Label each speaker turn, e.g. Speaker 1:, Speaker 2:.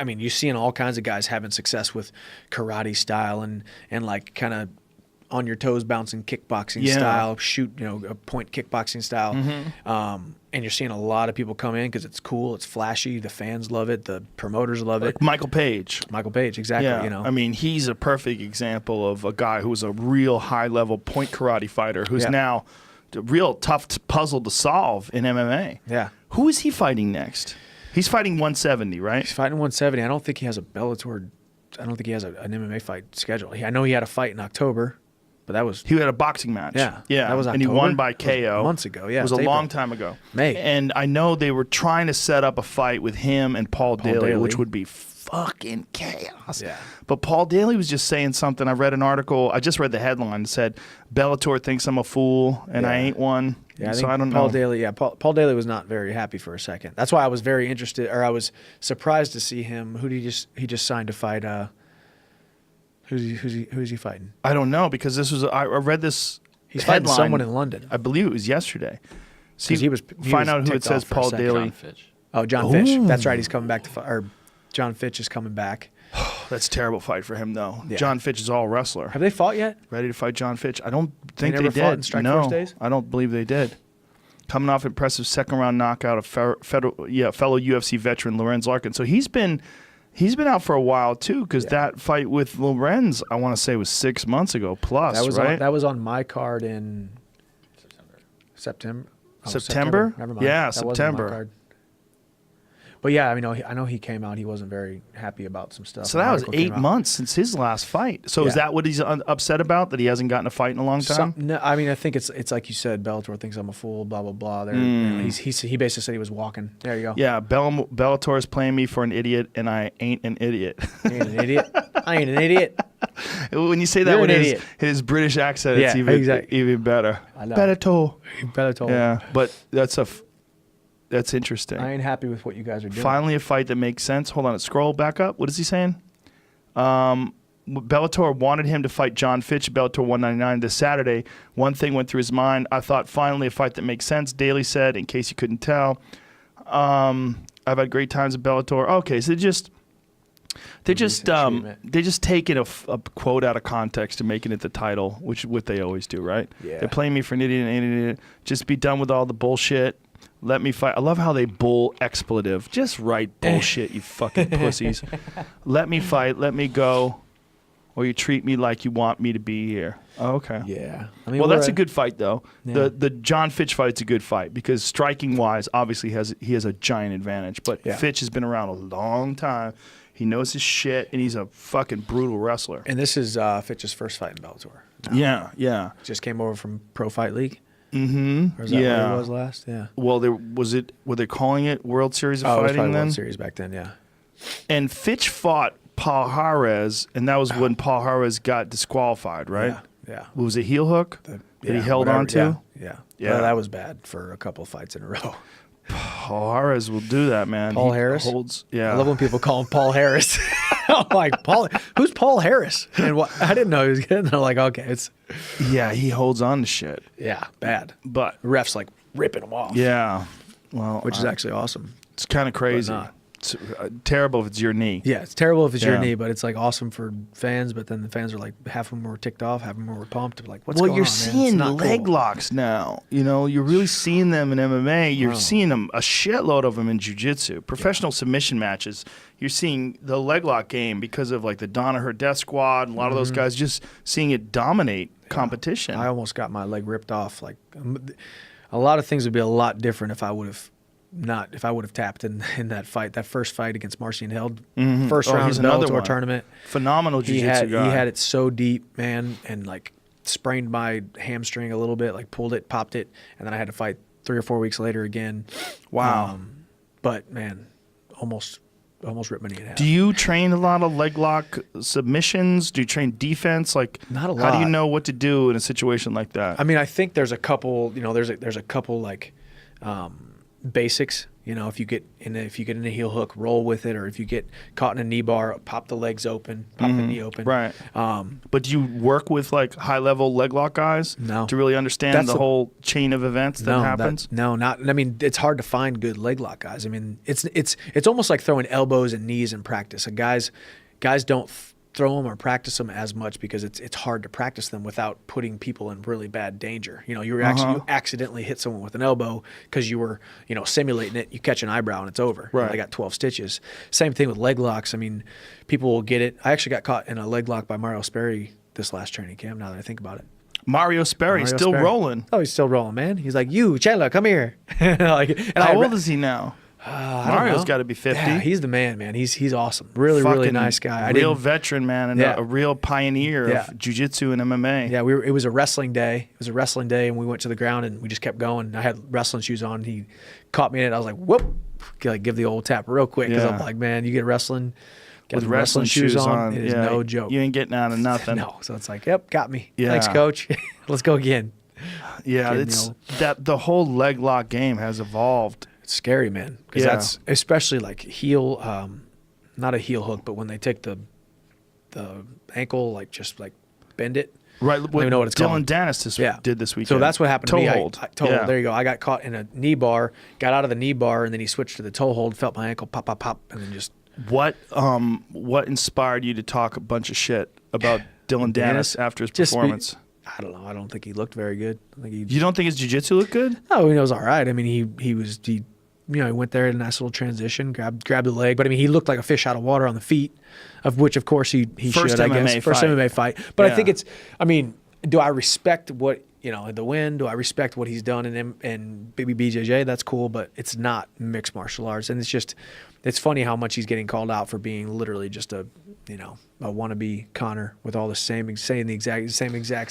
Speaker 1: I mean, you're seeing all kinds of guys having success with karate style and like kind of on your toes bouncing kickboxing style, shoot, a point kickboxing style. And you're seeing a lot of people come in because it's cool, it's flashy, the fans love it, the promoters love it.
Speaker 2: Michael Page.
Speaker 1: Michael Page, exactly.
Speaker 2: Yeah. I mean, he's a perfect example of a guy who's a real high-level point karate fighter who's now a real tough puzzle to solve in MMA.
Speaker 1: Yeah.
Speaker 2: Who is he fighting next? He's fighting 170, right?
Speaker 1: He's fighting 170. I don't think he has a Bellator. I don't think he has an MMA fight scheduled. I know he had a fight in October. But that was...
Speaker 2: He had a boxing match.
Speaker 1: Yeah.
Speaker 2: Yeah.
Speaker 1: That was October.
Speaker 2: And he won by KO.
Speaker 1: Months ago, yeah.
Speaker 2: It was a long time ago.
Speaker 1: May.
Speaker 2: And I know they were trying to set up a fight with him and Paul Daley, which would be fucking chaos.
Speaker 1: Yeah.
Speaker 2: But Paul Daley was just saying something. I read an article. I just read the headline. It said, Bellator thinks I'm a fool and I ain't one.
Speaker 1: Yeah,
Speaker 2: so I don't
Speaker 1: Paul
Speaker 2: know.
Speaker 1: Daley, Paul Daley was not very happy for a second. That's why I was very interested, or I was surprised to see him. Who did he just signed to fight? Who's he fighting?
Speaker 2: I don't know because this was I read this.
Speaker 1: He's
Speaker 2: headline,
Speaker 1: fighting someone in London.
Speaker 2: I believe it was yesterday. See,
Speaker 1: he
Speaker 2: find out who it says. Paul Daley.
Speaker 3: John Fitch.
Speaker 1: Oh, John Fitch. That's right. He's coming back to or John Fitch is coming back.
Speaker 2: That's a terrible fight for him though.
Speaker 1: Yeah.
Speaker 2: John Fitch is all wrestler.
Speaker 1: Have they fought yet?
Speaker 2: Ready to fight John Fitch? I don't think
Speaker 1: never
Speaker 2: they
Speaker 1: fought
Speaker 2: did.
Speaker 1: in Strikeforce
Speaker 2: No,
Speaker 1: days?
Speaker 2: I don't believe they did. Coming off impressive second round knockout of fellow UFC veteran Lorenz Larkin. So he's been out for a while too, because that fight with Lorenz, I want to say, was 6 months ago plus.
Speaker 1: That was
Speaker 2: right?
Speaker 1: that was on my card in September. Oh,
Speaker 2: September?
Speaker 1: Never mind.
Speaker 2: Yeah,
Speaker 1: That wasn't on my
Speaker 2: September.
Speaker 1: card. But yeah, I know he came out. He wasn't very happy about some stuff.
Speaker 2: So that was 8 months since his last fight. So is that what he's upset about? That he hasn't gotten a fight in a long time?
Speaker 1: No, I mean, I think it's like you said. Bellator thinks I'm a fool. Blah blah blah. He basically said he was walking. There you go.
Speaker 2: Yeah, Bellator is playing me for an idiot, and I ain't an idiot.
Speaker 1: You ain't an idiot. I ain't an idiot.
Speaker 2: When you say that
Speaker 1: You're
Speaker 2: with
Speaker 1: an idiot.
Speaker 2: his British accent, it's even better.
Speaker 1: I know.
Speaker 2: Bellator. Yeah, but that's interesting.
Speaker 1: I ain't happy with what you guys are doing.
Speaker 2: Finally, a fight that makes sense. Hold on, scroll back up. What is he saying? Bellator wanted him to fight John Fitch, Bellator 199 this Saturday. One thing went through his mind. I thought, finally, a fight that makes sense. Daley said, in case you couldn't tell. I've had great times at Bellator. Okay, so they're just taking a quote out of context and making it the title, which is what they always do, right?
Speaker 1: Yeah.
Speaker 2: They're playing me for an idiot. Just be done with all the bullshit. Let me fight. I love how they bull expletive. Just write bullshit, you fucking pussies. Let me fight. Let me go. Or you treat me like you want me to be here. Oh, okay.
Speaker 1: Yeah. I mean,
Speaker 2: Well, that's a good fight, though.
Speaker 1: Yeah.
Speaker 2: The John Fitch fight's a good fight because striking-wise, obviously, he has a giant advantage. But Fitch has been around a long time. He knows his shit, and he's a fucking brutal wrestler.
Speaker 1: And this is Fitch's first fight in Bellator.
Speaker 2: No. Yeah.
Speaker 1: Just came over from Pro Fight League.
Speaker 2: Mm-hmm.
Speaker 1: Or is that what it was last? Yeah.
Speaker 2: Well, were they calling it World Series of
Speaker 1: Fighting? It was
Speaker 2: Fighting then?
Speaker 1: World Series back then, yeah.
Speaker 2: And Fitch fought Paul Jarez, and that was when Paul Jarez got disqualified, right?
Speaker 1: Yeah.
Speaker 2: Was it heel hook that he held on to?
Speaker 1: Yeah.
Speaker 2: Yeah.
Speaker 1: That was bad for a couple of fights in a row.
Speaker 2: Paul Jarez will do that, man.
Speaker 1: Paul Harris?
Speaker 2: Yeah.
Speaker 1: I love when people call him Paul Harris. I'm like, who's Paul Harris? And I didn't know he was good. And they're like, okay, it's...
Speaker 2: Yeah, he holds on to shit.
Speaker 1: Yeah, bad.
Speaker 2: But
Speaker 1: the ref's like ripping him off.
Speaker 2: Yeah. Well,
Speaker 1: which is actually awesome.
Speaker 2: It's kind of crazy. It's terrible if it's your knee.
Speaker 1: Yeah, it's terrible if it's your knee, but it's like awesome for fans. But then the fans are like, half of them were ticked off, half of them were pumped. Like, what's going on?
Speaker 2: Well, you're seeing leg locks now. You're really seeing them in MMA. You're seeing them, a shitload of them in jiu-jitsu. Professional submission matches. You're seeing the leg lock game because of like the Danaher Death Squad and a lot of those guys just seeing it dominate competition.
Speaker 1: I almost got my leg ripped off. Like a lot of things would be a lot different if I would have tapped in that fight, that first fight against Marcian Held, first round of the Bellator tournament.
Speaker 2: Phenomenal jiu-jitsu guy.
Speaker 1: He had it so deep, man, and like sprained my hamstring a little bit, like pulled it, popped it, and then I had to fight 3 or 4 weeks later again.
Speaker 2: Wow.
Speaker 1: But man, almost ripped my knee in half.
Speaker 2: Do you train a lot of leg lock submissions? Do you train defense? Like,
Speaker 1: not a lot.
Speaker 2: How do you know what to do in a situation like that?
Speaker 1: I mean, I think there's a couple. There's a couple like. basics. You know, if you get in a heel hook, roll with it, or if you get caught in a knee bar, pop the legs open, pop the knee open.
Speaker 2: Right. But do you work with like high level leg lock guys to really understand the whole chain of events that happens?
Speaker 1: Not. I mean, it's hard to find good leg lock guys. I mean, it's almost like throwing elbows and knees in practice. And guys don't throw them or practice them as much because it's hard to practice them without putting people in really bad danger. You know, you accidentally hit someone with an elbow because you were, you know, simulating it. You catch an eyebrow and it's over.
Speaker 2: Right.
Speaker 1: You know, they got 12 stitches. Same thing with leg locks. I mean, people will get it. I actually got caught in a leg lock by Mario Sperry this last training camp. Now that I think about it.
Speaker 2: Mario Sperry still rolling.
Speaker 1: Oh, he's still rolling, man. He's like, you, Chandler, come here.
Speaker 2: How old is he now? Mario's got to be 50.
Speaker 1: Yeah, he's the man. He's awesome. Really nice guy.
Speaker 2: Real veteran, man, and a real pioneer of jiu-jitsu and MMA.
Speaker 1: Yeah, it was a wrestling day. It was a wrestling day, and we went to the ground, and we just kept going. I had wrestling shoes on. He caught me in it. I was like, whoop. Like, give the old tap real quick because I'm like, man, you get wrestling.
Speaker 2: With wrestling shoes on,
Speaker 1: it is no joke.
Speaker 2: You ain't getting out of nothing.
Speaker 1: No, so it's like, yep, got me. Yeah. Thanks, coach. Let's go again.
Speaker 2: Yeah, it's that the whole leg lock game has evolved.
Speaker 1: Scary, man, because that's especially like heel, not a heel hook, but when they take the ankle, like just like bend it.
Speaker 2: Right,
Speaker 1: I don't even know what it's
Speaker 2: Dylan
Speaker 1: called.
Speaker 2: Dennis did this weekend.
Speaker 1: So that's what happened to me.
Speaker 2: Toe hold.
Speaker 1: There you go. I got caught in a knee bar, got out of the knee bar, and then he switched to the toe hold, felt my ankle pop, pop, pop, and then just.
Speaker 2: What inspired you to talk a bunch of shit about Dylan Dennis after his performance?
Speaker 1: I don't know. I don't think he looked very good.
Speaker 2: You don't think his jiu-jitsu looked good?
Speaker 1: No, he was all right. I mean, he went there in a nice little transition, grabbed the leg, but I mean, he looked like a fish out of water on the feet, of which, of course, he
Speaker 2: First
Speaker 1: should.
Speaker 2: MMA
Speaker 1: I guess
Speaker 2: fight.
Speaker 1: First MMA fight. But I think do I respect what the win? Do I respect what he's done in BJJ? That's cool, but it's not mixed martial arts, and it's funny how much he's getting called out for being literally just a wannabe Connor with all the same exact